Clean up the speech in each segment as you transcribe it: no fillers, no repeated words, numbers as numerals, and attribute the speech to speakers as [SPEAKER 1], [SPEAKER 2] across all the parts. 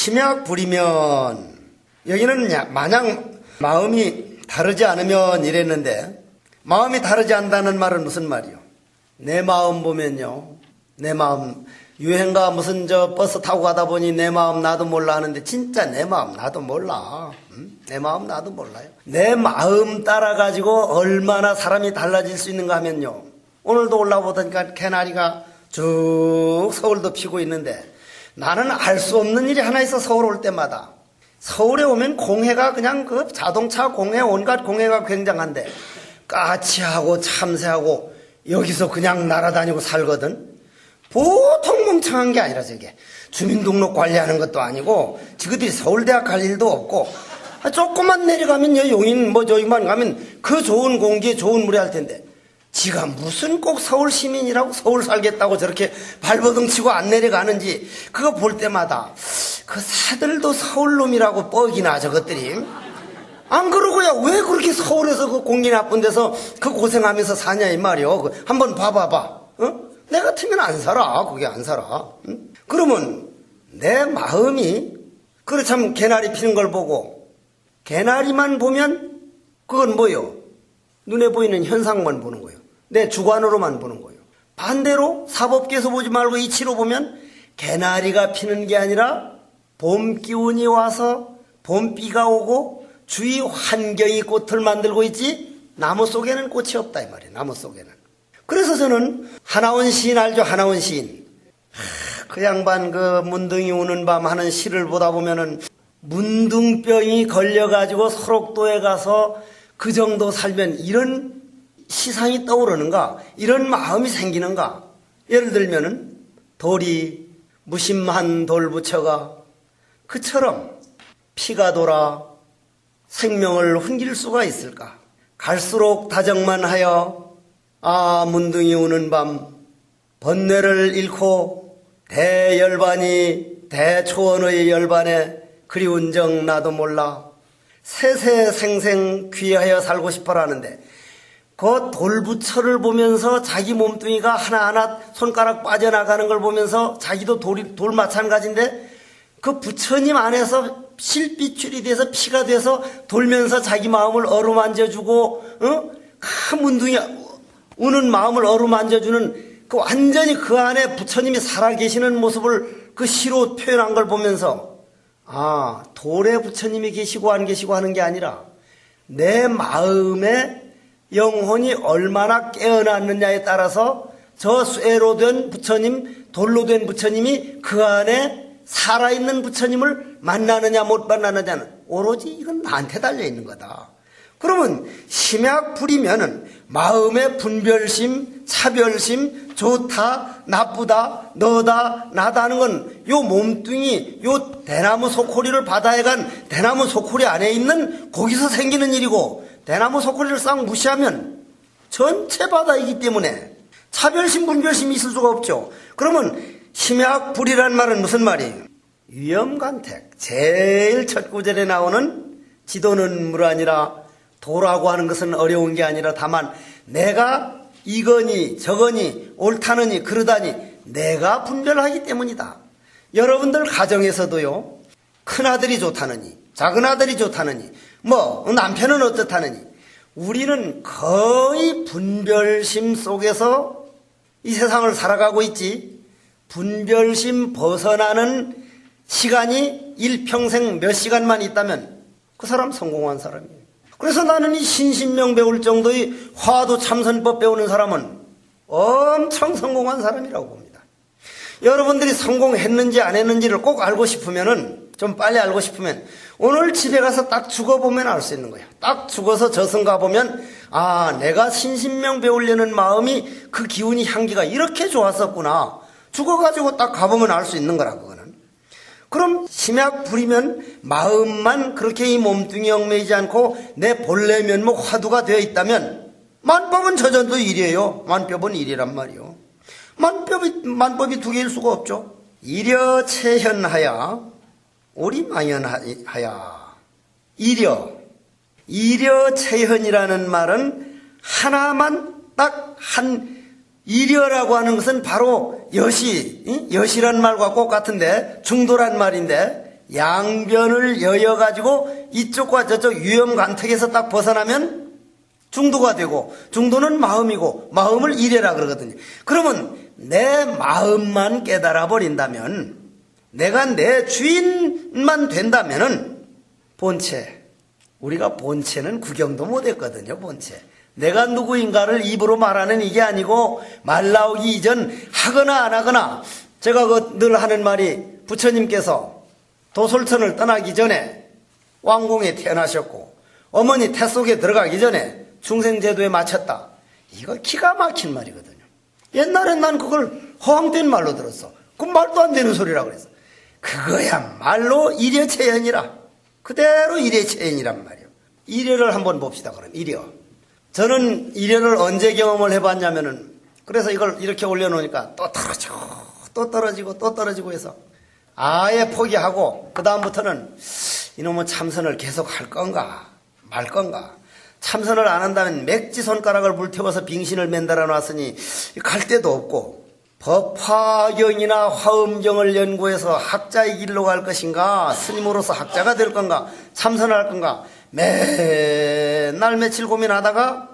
[SPEAKER 1] 심약 부리면, 여기는 마냥 마음이 다르지 않으면 이랬는데, 마음이 다르지 않다는 말은 무슨 말이요? 내 마음 보면요, 내 마음, 유행가 무슨 버스 타고 가다 보니 내 마음 나도 몰라 하는데 진짜 내 마음 나도 몰라. 내 마음 나도 몰라요. 내 마음 따라가지고 얼마나 사람이 달라질 수 있는가 하면요, 오늘도 올라보니까 개나리가 쭉 서울도 피고 있는데, 나는 알 수 없는 일이 하나 있어. 서울 올 때마다 서울에 오면 공해가 그냥 그 자동차 공해, 온갖 공해가 굉장한데 까치하고 참새하고 여기서 그냥 날아다니고 살거든. 보통 멍청한 게 아니라 저게 주민등록 관리하는 것도 아니고 지그들이 서울대학 갈 일도 없고, 조금만 내려가면 용인 저기만 가면 그 좋은 공기에 좋은 물에 할 텐데, 지가 무슨 꼭 서울 시민이라고 서울 살겠다고 저렇게 발버둥 치고 안 내려가는지 그거 볼 때마다 그 사들도 서울놈이라고 뻑이나 저것들이. 안 그러고야 왜 그렇게 서울에서 그 공기 나쁜 데서 그 고생하면서 사냐 이 말이요. 한번 봐봐봐. 내 같으면 안 살아. 그게 안 살아. 그러면 내 마음이, 그래 참 개나리 피는 걸 보고 개나리만 보면 그건 뭐요? 눈에 보이는 현상만 보는 거예요. 내 주관으로만 보는 거예요. 반대로 사법계에서 보지 말고 이치로 보면 개나리가 피는 게 아니라 봄 기운이 와서 봄비가 오고 주위 환경이 꽃을 만들고 있지, 나무 속에는 꽃이 없다 이 말이에요. 나무 속에는. 그래서 저는 하나원 시인 알죠? 하나원 시인. 그 양반 그 문둥이 우는 밤 하는 시를 보다 보면은 문둥병이 걸려가지고 설옥도에 가서 그 정도 살면 이런 시상이 떠오르는가? 이런 마음이 생기는가? 예를 들면은 돌이 무심한 돌부처가 그처럼 피가 돌아 생명을 hun길 수가 있을까? 갈수록 다정만 하여 문둥이 우는 밤 번뇌를 잃고 대열반이 대초원의 열반에 그리운 정 나도 몰라 세세생생 귀하여 살고 싶어라는데, 그 돌부처를 보면서 자기 몸뚱이가 하나하나 손가락 빠져나가는 걸 보면서 자기도 돌 마찬가지인데 그 부처님 안에서 실빛줄이 돼서 피가 돼서 돌면서 자기 마음을 어루만져주고, 문둥이 우는 마음을 어루만져주는 그 완전히 그 안에 부처님이 살아계시는 모습을 그 시로 표현한 걸 보면서, 돌에 부처님이 계시고 안 계시고 하는 게 아니라 내 마음에 영혼이 얼마나 깨어났느냐에 따라서 저 쇠로 된 부처님, 돌로 된 부처님이 그 안에 살아있는 부처님을 만나느냐 못 만나느냐는 오로지 이건 나한테 달려있는 거다. 그러면 심약 부리면은 마음의 분별심, 차별심, 좋다, 나쁘다, 너다, 나다 하는 건 요 몸뚱이, 요 대나무 소코리를 바다에 간 대나무 소코리 안에 있는 거기서 생기는 일이고, 대나무 소코리를 싹 무시하면 전체 바다이기 때문에 차별심, 분별심이 있을 수가 없죠. 그러면 심약 불이란 말은 무슨 말이에요? 위험간택. 제일 첫 구절에 나오는 지도는 물 아니라 도라고 하는 것은 어려운 게 아니라 다만 내가 이거니 저거니 옳다느니 그러다니 내가 분별하기 때문이다. 여러분들 가정에서도요, 큰아들이 좋다느니 작은아들이 좋다느니 남편은 어떻다느니 우리는 거의 분별심 속에서 이 세상을 살아가고 있지, 분별심 벗어나는 시간이 일평생 몇 시간만 있다면 그 사람 성공한 사람이에요. 그래서 나는 이 신신명 배울 정도의 화두 참선법 배우는 사람은 엄청 성공한 사람이라고 봅니다. 여러분들이 성공했는지 안 했는지를 꼭 알고 싶으면은, 좀 빨리 알고 싶으면 오늘 집에 가서 딱 죽어보면 알 수 있는 거예요. 딱 죽어서 저승 가보면 내가 신신명 배우려는 마음이 그 기운이 향기가 이렇게 좋았었구나. 죽어가지고 딱 가보면 알 수 있는 거라 그거는. 그럼 심약 부리면 마음만 그렇게 이 몸뚱이 얽매이지 않고 내 본래 면목 화두가 되어 있다면 만법은 저전도 일이에요. 만법은 일이란 말이요. 만법이 두 개일 수가 없죠. 이려체현하야 오리망연하야. 이려체현이라는 말은 하나만 딱 이려라고 하는 것은 바로 여시란 말과 똑같은데 중도란 말인데, 양변을 여여가지고 이쪽과 저쪽 위험간택에서 딱 벗어나면 중도가 되고, 중도는 마음이고, 마음을 이래라 그러거든요. 그러면 내 마음만 깨달아 버린다면, 내가 내 주인만 된다면은 본체, 우리가 본체는 구경도 못했거든요. 본체, 내가 누구인가를 입으로 말하는 이게 아니고, 말 나오기 이전 하거나 안 하거나, 제가 늘 하는 말이, 부처님께서 도솔천을 떠나기 전에 왕궁에 태어나셨고, 어머니 태 속에 들어가기 전에 중생제도에 마쳤다. 이거 기가 막힌 말이거든요. 옛날엔 난 그걸 허황된 말로 들었어. 그 말도 안 되는 소리라고 그랬어. 그거야말로 일여체현이라. 그대로 일여체현이란 말이에요. 일여를 한번 봅시다. 그럼 일여. 저는 일여를 언제 경험을 해봤냐면은, 그래서 이걸 이렇게 올려놓으니까 또 떨어지고 또 떨어지고 또 떨어지고 해서 아예 포기하고, 그 다음부터는 이놈의 참선을 계속 할 건가 말 건가. 참선을 안 한다면 맥지 손가락을 불태워서 빙신을 맨달아 놨으니 갈 데도 없고, 법화경이나 화엄경을 연구해서 학자의 길로 갈 것인가, 스님으로서 학자가 될 건가, 참선을 할 건가, 맨날 며칠 고민하다가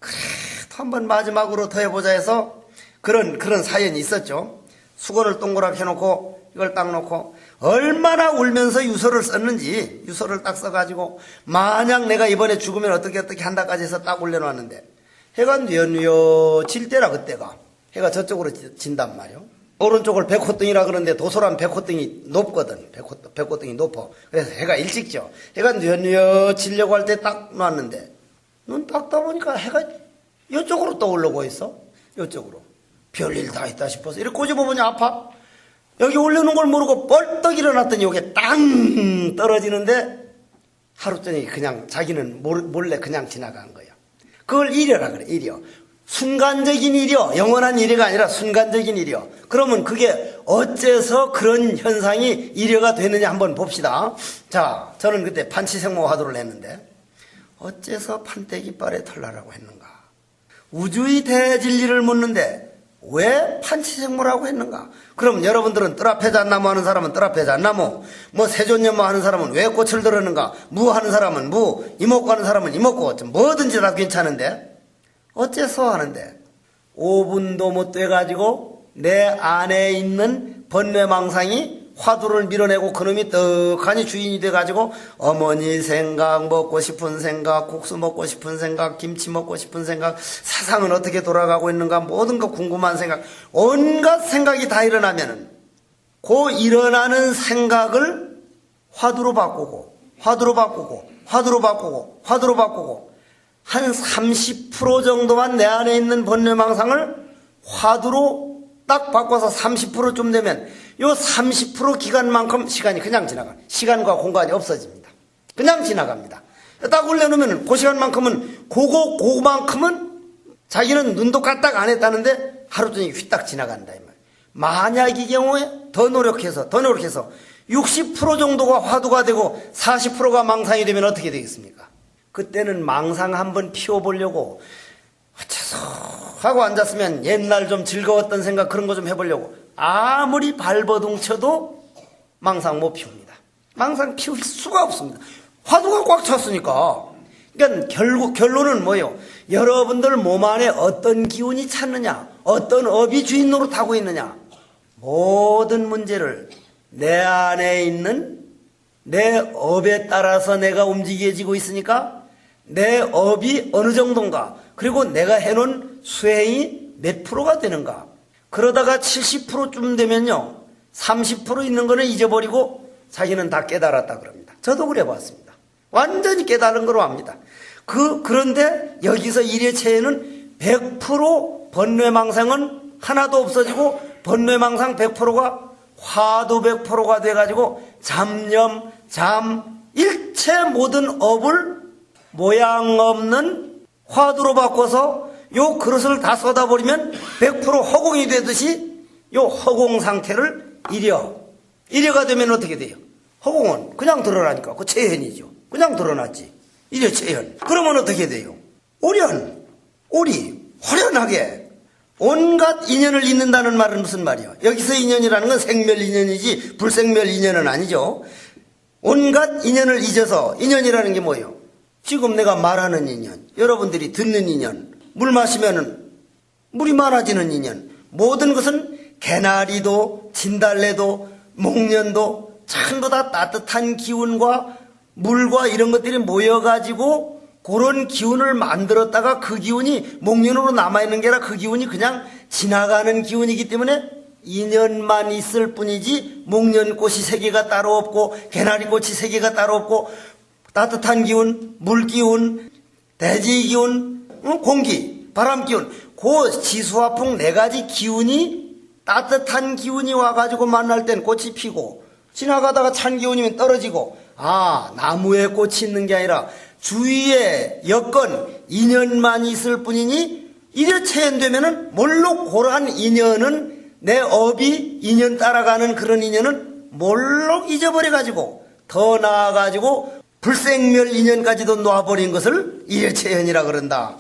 [SPEAKER 1] 그래도 한번 마지막으로 더 해보자 해서 그런 사연이 있었죠. 수건을 동그랗게 해놓고 이걸 딱 놓고 얼마나 울면서 유서를 썼는지, 유서를 딱 써가지고 만약 내가 이번에 죽으면 어떻게 한다까지 해서 딱 올려놨는데, 해가 뉘어질 때라, 그때가 해가 저쪽으로 진단 말이요. 오른쪽을 백호등이라 그러는데 도소란 백호등이 높거든. 백호등이 높아. 그래서 해가 일찍 져. 해가 뉘어지려고 할 때 딱 놨는데 눈 딱 떠보니까 해가 이쪽으로 떠오르고 있어. 이쪽으로. 별일 다 있다 싶어서 이렇게 꼬집어보니 아파. 여기 올려놓은 걸 모르고 벌떡 일어났더니 여기에 땅 떨어지는데, 하루 전에 그냥 자기는 몰래 그냥 지나간 거예요. 그걸 일여라 그래. 일여. 순간적인 일여. 영원한 일여가 아니라 순간적인 일여. 그러면 그게 어째서 그런 현상이 일여가 되느냐 한번 봅시다. 자, 저는 그때 판치생모 화두를 했는데, 어째서 판때기빨에 털나라고 했는가. 우주의 대진리를 묻는데 왜 판치생모라고 했는가? 그럼 여러분들은 뜰 앞에 잣나무 하는 사람은 뜰 앞에 잣나무, 뭐 세존연모 하는 사람은 왜 꽃을 들었는가, 무 하는 사람은 무, 이목구 하는 사람은 이목구, 뭐든지 다 괜찮은데 어째서 하는데 5분도 못 돼가지고 내 안에 있는 번뇌망상이 화두를 밀어내고 그놈이 떡하니 주인이 돼가지고 어머니 생각, 먹고 싶은 생각, 국수 먹고 싶은 생각, 김치 먹고 싶은 생각, 세상은 어떻게 돌아가고 있는가, 모든 거 궁금한 생각, 온갖 생각이 다 일어나면은 그 일어나는 생각을 화두로 바꾸고 화두로 바꾸고 화두로 바꾸고 화두로 바꾸고 한 30% 정도만 내 안에 있는 번뇌망상을 화두로 딱 바꿔서 30%쯤 되면 요 30% 기간만큼 시간이 그냥 지나가. 시간과 공간이 없어집니다. 그냥 지나갑니다. 딱 올려놓으면 그 시간만큼은 그거만큼은 자기는 눈도 까딱 안 했다는데 하루 종일 휘딱 지나간다 이 말. 만약 이 경우에 더 노력해서 60% 정도가 화두가 되고 40%가 망상이 되면 어떻게 되겠습니까? 그때는 망상 한번 피워보려고 어째서 하고 앉았으면 옛날 좀 즐거웠던 생각 그런 거 좀 해보려고 아무리 발버둥 쳐도 망상 못 피웁니다. 망상 피울 수가 없습니다. 화두가 꽉 찼으니까. 그러니까 결론은 뭐예요? 여러분들 몸 안에 어떤 기운이 찼느냐, 어떤 업이 주인 노릇하고 있느냐, 모든 문제를 내 안에 있는 내 업에 따라서 내가 움직여지고 있으니까 내 업이 어느 정도인가, 그리고 내가 해놓은 수행이 몇 프로가 되는가. 그러다가 70%쯤 되면요, 30% 있는 거는 잊어버리고 자기는 다 깨달았다 그럽니다. 저도 그래 봤습니다. 완전히 깨달은 거로 합니다. 그런데 여기서 일여체에는 100% 번뇌망상은 하나도 없어지고 번뇌망상 100%가 화두 100%가 돼가지고 잡념, 일체 모든 업을 모양 없는 화두로 바꿔서 요 그릇을 다 쏟아버리면 100% 허공이 되듯이 요 허공 상태를 일여가 되면 어떻게 돼요? 허공은 그냥 드러나니까 그 체현이죠. 그냥 드러났지. 일여 체현. 그러면 어떻게 돼요? 호련하게 온갖 인연을 잇는다는 말은 무슨 말이야? 여기서 인연이라는 건 생멸 인연이지 불생멸 인연은 아니죠. 온갖 인연을 잊어서, 인연이라는 게 뭐예요? 지금 내가 말하는 인연, 여러분들이 듣는 인연, 물 마시면은 물이 많아지는 인연, 모든 것은 개나리도 진달래도 목련도 전부 다 따뜻한 기운과 물과 이런 것들이 모여가지고 그런 기운을 만들었다가 그 기운이 목련으로 남아있는 게 아니라 그 기운이 그냥 지나가는 기운이기 때문에 인연만 있을 뿐이지 목련꽃이 세 개가 따로 없고 개나리꽃이 세 개가 따로 없고 따뜻한 기운, 물 기운, 대지 기운, 공기, 바람 기운, 그 지수화풍 네 가지 기운이 따뜻한 기운이 와가지고 만날 땐 꽃이 피고 지나가다가 찬 기운이면 떨어지고 나무에 꽃이 있는 게 아니라 주위에 여건 인연만 있을 뿐이니 이래 체현되면은 몰록 그러한 인연은 내 업이 인연 따라가는 그런 인연은 몰록 잊어버려가지고 더 나아가지고 불생멸 인연까지도 놔버린 것을 일체현이라 그런다.